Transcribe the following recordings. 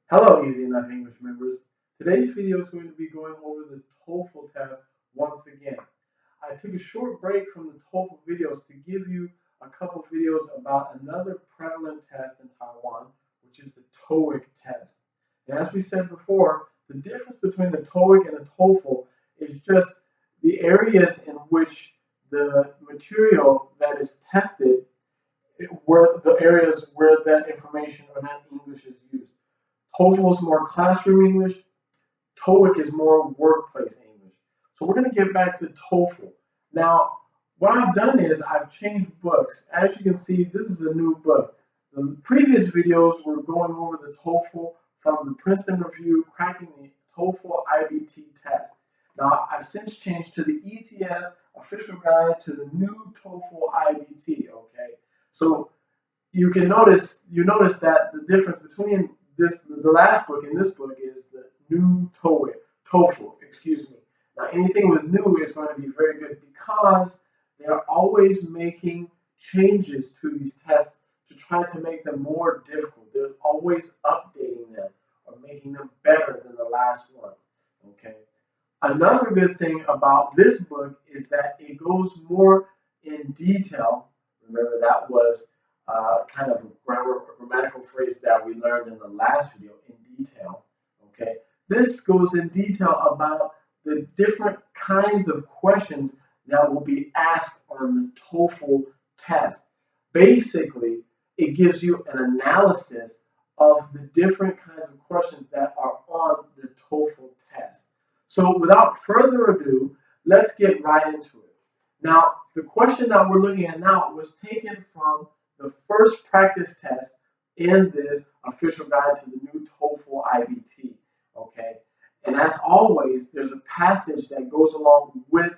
Hello, Easy Enough English members. Today's video is going to be going over the TOEFL test once again. I took a short break from the TOEFL videos to give you a couple videos about another prevalent test in Taiwan, which is the TOEIC test. And as we said before, the difference between the TOEIC and the TOEFL is just the areas in which the material that is tested, where the areas where that information or that English is used. TOEFL is more classroom English. TOEIC is more workplace English. So we're going to get back to TOEFL. Now, what I've done is I've changed books. As you can see, this is a new book. The previous videos were going over the TOEFL from the Princeton Review, cracking the TOEFL IBT test. Now, I've since changed to the ETS official guide to the new TOEFL IBT. Okay, so you notice that the difference between the last book and this book is the new TOEFL, excuse me. Now, anything with new is going to be very good because they're always making changes to these tests to try to make them more difficult. They're always updating them or making them better than the last ones, okay? Another good thing about this book is that it goes more in detail. Remember, that was kind of a grammatical phrase that we learned in the last video, in detail. Okay, this goes in detail about the different kinds of questions that will be asked on the TOEFL test. Basically, it gives you an analysis of the different kinds of questions that are on the TOEFL test. So without further ado, let's get right into it. Now, the question that we're looking at now was taken from the first practice test in this official guide to the new TOEFL IBT, okay? And as always, there's a passage that goes along with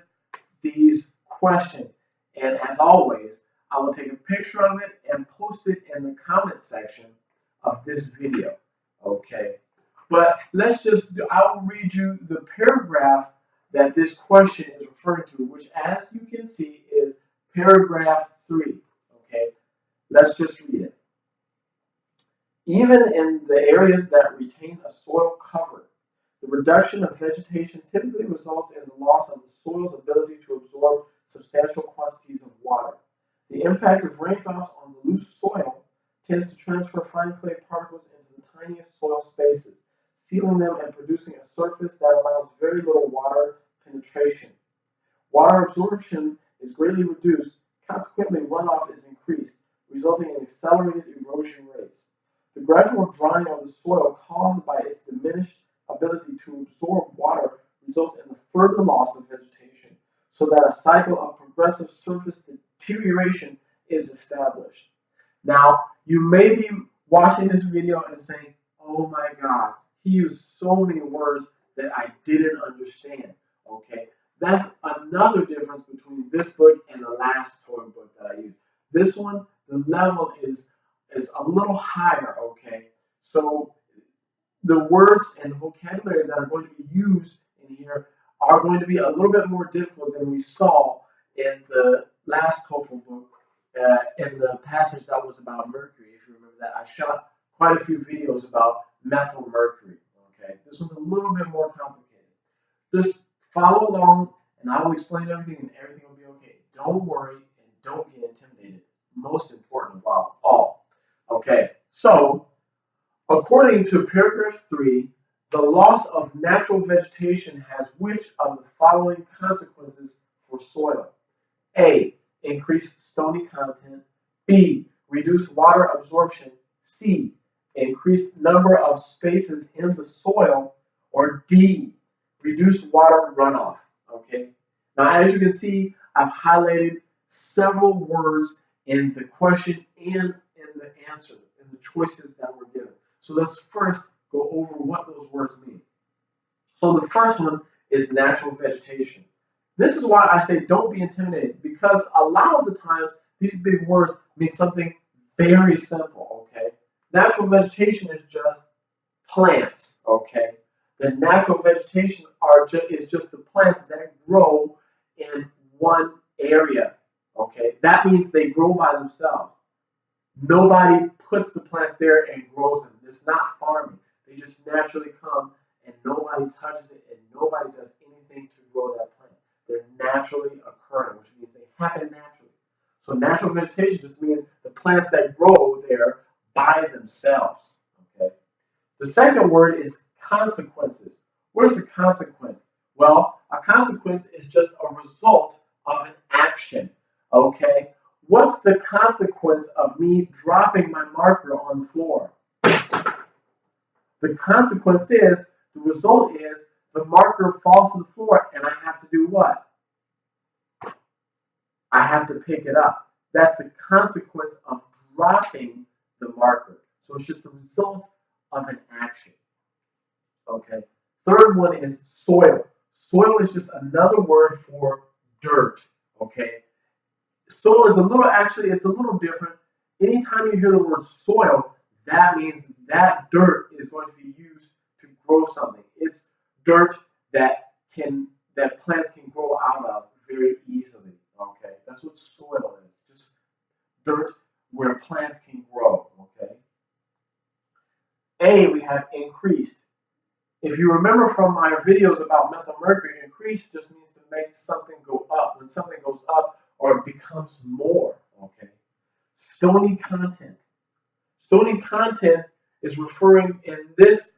these questions. And as always, I will take a picture of it and post it in the comment section of this video, okay? But I will read you the paragraph that this question is referring to, which as you can see is paragraph 3, okay? Let's just read it. Even in the areas that retain a soil cover, the reduction of vegetation typically results in the loss of the soil's ability to absorb substantial quantities of water. The impact of raindrops on the loose soil tends to transfer fine clay particles into the tiniest soil spaces, sealing them and producing a surface that allows very little water penetration. Water absorption is greatly reduced, consequently runoff is increased, resulting in accelerated erosion rates. The gradual drying of the soil caused by its diminished ability to absorb water results in the further loss of vegetation, so that a cycle of progressive surface deterioration is established. Now, you may be watching this video and saying, oh my God, he used so many words that I didn't understand, okay? That's another difference between this book and the last TOEIC book that I used. This one, the level is a little higher, okay? So the words and vocabulary that are going to be used in here are going to be a little bit more difficult than we saw in the last TOEFL book, in the passage that was about mercury. If you remember that, I shot quite a few videos about methyl mercury, okay? This one's a little bit more complicated. Just follow along, and I will explain everything, and everything will be okay. Don't worry, and don't get intimidated. Most important of all. Okay, so according to paragraph 3, the loss of natural vegetation has which of the following consequences for soil? A, increased stony content. B, reduced water absorption. C, increased number of spaces in the soil. Or D, reduced water runoff. Okay. Now, as you can see, I've highlighted several words in the question and in the answer, in the choices that were given. So let's first go over what those words mean. So the first one is natural vegetation. This is why I say don't be intimidated, because a lot of the times these big words mean something very simple, okay? Natural vegetation is just plants, okay? The natural vegetation is just the plants that grow in one area, okay? That means they grow by themselves. Nobody puts the plants there and grows them. It's not farming. They just naturally come and nobody touches it and nobody does anything to grow that plant. They're naturally occurring, which means they happen naturally. So natural vegetation just means the plants that grow there by themselves. Okay. The second word is consequences. What is a consequence? Well, a consequence is just a result of an action. Okay. What's the consequence of me dropping my marker on the floor? The consequence is, the result is, the marker falls to the floor and I have to do what? I have to pick it up. That's a consequence of dropping the marker. So it's just a result of an action. Okay. Third one is soil. Soil is just another word for dirt. Okay. Soil is it's a little different. Anytime you hear the word soil, that means that dirt is going to be used to grow something. It's dirt that plants can grow out of very easily. Okay, that's what soil is. Just dirt where plants can grow. Okay. A, we have increased. If you remember from my videos about methyl mercury, increase just means to make something go up. When something goes up or it becomes more. Okay. Stony content. Stony content is referring in this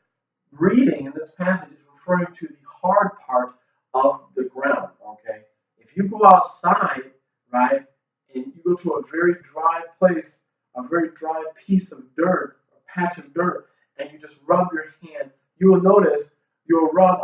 reading, in this passage, is referring to the hard part of the ground. Okay. If you go outside, right, and you go to a very dry place, a very dry piece of dirt, a patch of dirt, and you just rub your hand, you will notice you'll rub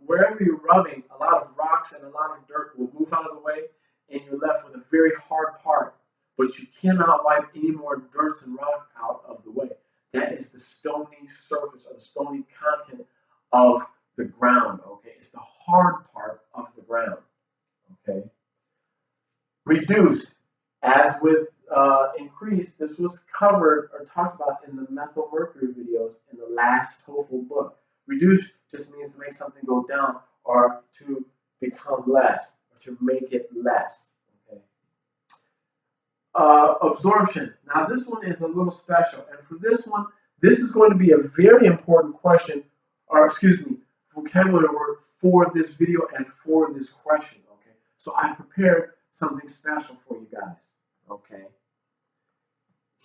wherever you're rubbing, a lot of rocks and a lot of dirt will move out of the way, and you're left with a very hard part. But you cannot wipe any more dirt and rock out of the way. That is the stony surface or the stony content of the ground. Okay, it's the hard part of the ground. Okay. Reduced, as with increased, this was covered or talked about in the methyl mercury videos in the last TOEFL book. Reduced just means to make something go down or to become less or to make it less. Okay. Absorption. Now this one is a little special, and for this one, this is going to be a very important question, or excuse me, vocabulary word for this video and for this question. Okay, so I prepared something special for you guys. Okay,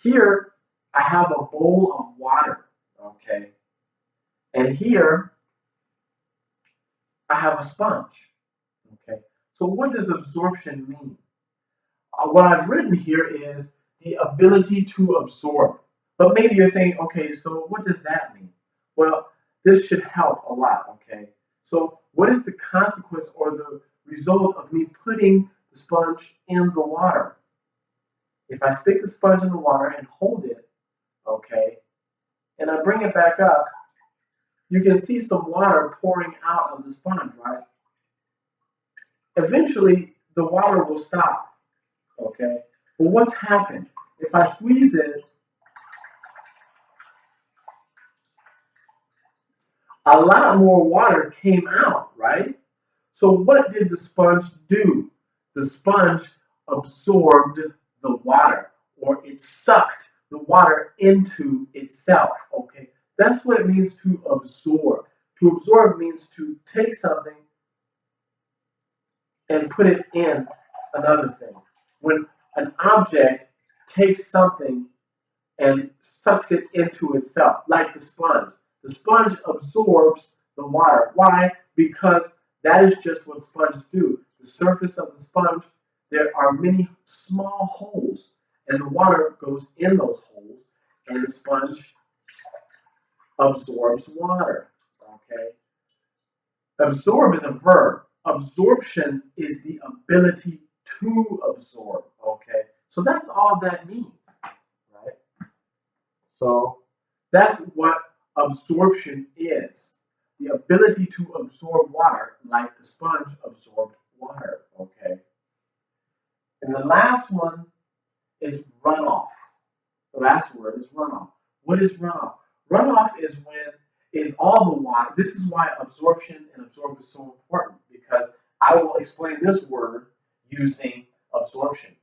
here I have a bowl of water. Okay, and here I have a sponge. Okay, so what does absorption mean? What I've written here is the ability to absorb. But maybe you're saying, okay, so what does that mean? Well, this should help a lot, okay? So what is the consequence or the result of me putting the sponge in the water? If I stick the sponge in the water and hold it, okay, and I bring it back up, you can see some water pouring out of the sponge, right? Eventually, the water will stop. Okay, well, what's happened? If I squeeze it, a lot more water came out, right? So what did the sponge do? The sponge absorbed the water, or it sucked the water into itself. Okay, that's what it means to absorb. To absorb means to take something and put it in another thing. When an object takes something and sucks it into itself, like the sponge. The sponge absorbs the water. Why? Because that is just what sponges do. The surface of the sponge, there are many small holes, and the water goes in those holes, and the sponge absorbs water. Okay? Absorb is a verb. Absorption is the ability to absorb. Okay? So that's all that means, right? So that's what absorption is. The ability to absorb water like the sponge absorbed water. Okay? And the last one is runoff. The last word is runoff. What is runoff? Runoff is all the water. This is why absorption and absorb is so important, because I will explain this word using absorption.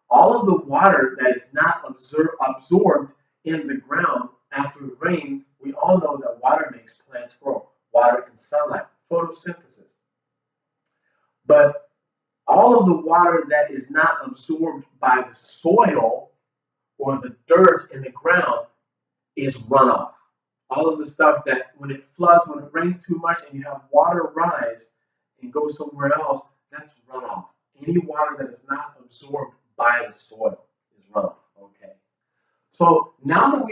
All of the water that is not absorbed in the ground after it rains, we all know that plants grow. Water and sunlight, photosynthesis. But all of the water that is not absorbed by the soil or the dirt in the ground is runoff. All of the stuff that when it floods, when it rains too much and you have water rise and go somewhere else, that's runoff. Any water that is not absorbed by the soil is runoff. Okay. So now that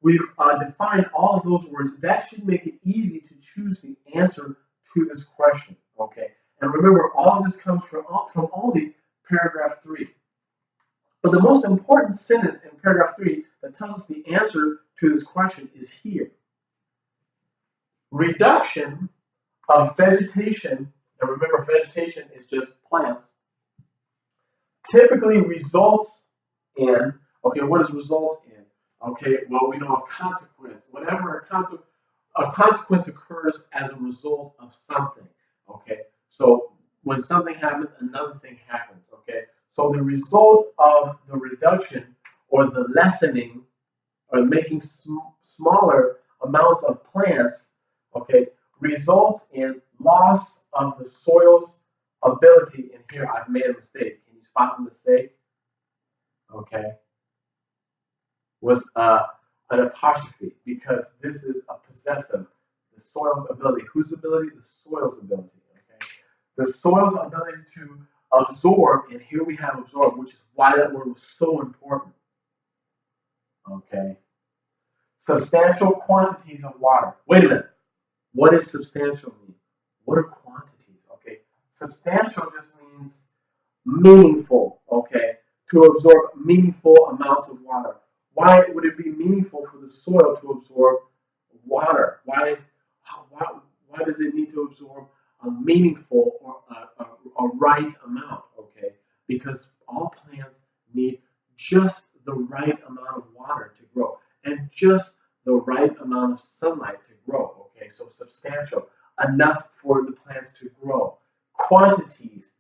we've defined all of those words, that should make it easy to choose the answer to this question. Okay. And remember, all of this comes from only paragraph 3. But the most important sentence in paragraph 3 that tells us the answer to this question is here. Reduction of vegetation, and remember vegetation is just plants, typically results in, okay, what does results in? Okay, well, we know a consequence. Whenever a consequence occurs as a result of something, okay? So when something happens, another thing happens, okay? So the result of the reduction or the lessening or making smaller amounts of plants, okay, results in loss of the soil's ability. And here I've made a mistake. Can you spot the mistake? Okay. Was an apostrophe because this is a possessive. The soil's ability. Whose ability? The soil's ability. Okay. The soil's ability to absorb, and here we have absorb, which is why that word was so important. Okay. Substantial quantities of water. Wait a minute. What does substantial mean? What are quantities? Okay. Substantial just means meaningful. Okay. To absorb meaningful amounts of water. Why would it be meaningful for the soil to absorb water? Why does it need to absorb a meaningful or a right amount? Okay, because all plants need just the right amount of water to grow and just the right amount of sunlight to grow. Okay, so substantial, enough for the plants to grow. Quantities.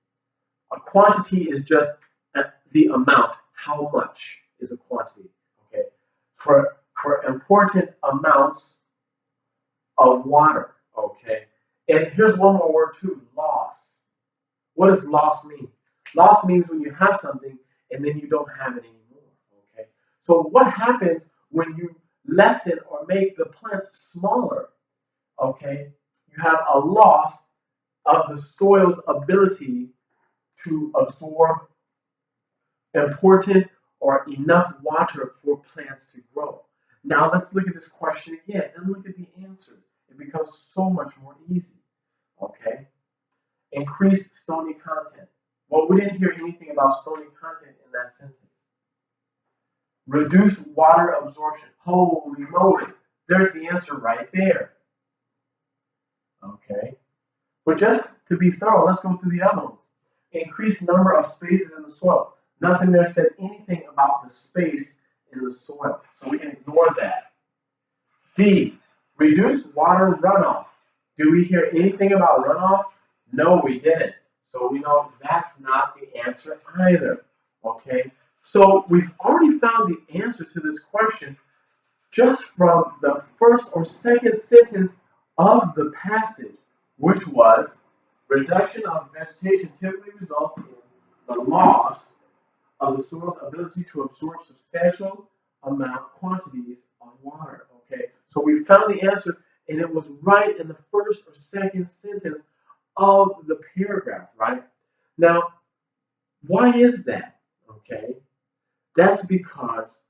A quantity is just the amount. How much is a quantity? Okay, for important amounts of water. Okay, and here's one more word too: loss. What does loss mean? Loss means when you have something and then you don't have it anymore. Okay, so what happens when you lessen or make the plants smaller? Okay, you have a loss of the soil's ability to absorb important or enough water for plants to grow. Now let's look at this question again and look at the answers. It becomes so much more easy. Okay. Increased stony content. Well, we didn't hear anything about stony content in that sentence. Reduced water absorption. Holy moly. There's the answer right there. Okay. But just to be thorough, let's go through the other ones. Increased number of spaces in the soil. Nothing there said anything about the space in the soil, so we can ignore that. D, reduced water runoff. Do we hear anything about runoff? No, we didn't. So we know that's not the answer either. Okay, so we've already found the answer to this question just from the first or second sentence of the passage, which was reduction of vegetation typically results in the loss of the soil's ability to absorb substantial quantities of water. Okay, so we found the answer, and it was right in the first or second sentence of the paragraph, right? Now, why is that? Okay, that's because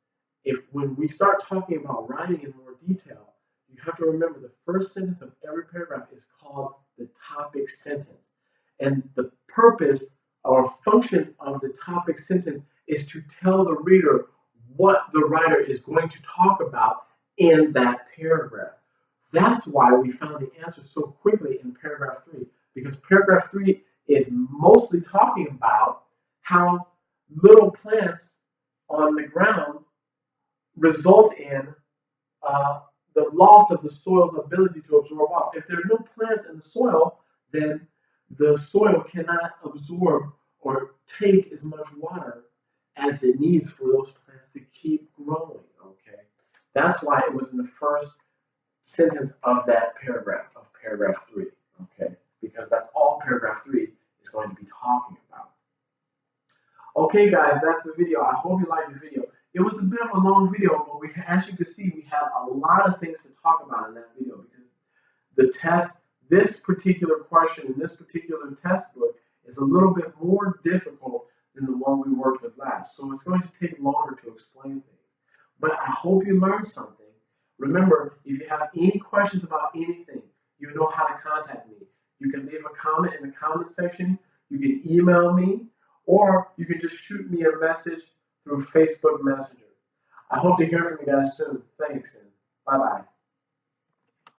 when we start talking about writing in more detail, you have to remember the first sentence of every paragraph is called the topic sentence, and the purpose or function of the topic sentence is to tell the reader what the writer is going to talk about in that paragraph. That's why we found the answer so quickly in paragraph 3, because paragraph 3 is mostly talking about how little plants on the ground result in the loss of the soil's ability to absorb water. If there are no plants in the soil, then the soil cannot absorb or take as much water as it needs for those plants to keep growing. Okay, that's why it was in the first sentence of that paragraph, of paragraph 3, okay? Because that's all paragraph 3 is going to be talking about. Okay, guys, that's the video. I hope you liked the video. It was a bit of a long video, but as you can see, we had a lot of things to talk about in that video because the test, this particular question in this particular test book is a little bit more difficult than the one we worked with last. So it's going to take longer to explain things. But I hope you learned something. Remember, if you have any questions about anything, you know how to contact me. You can leave a comment in the comment section. You can email me, or you can just shoot me a message through Facebook Messenger. I hope to hear from you guys soon. Thanks, and bye-bye.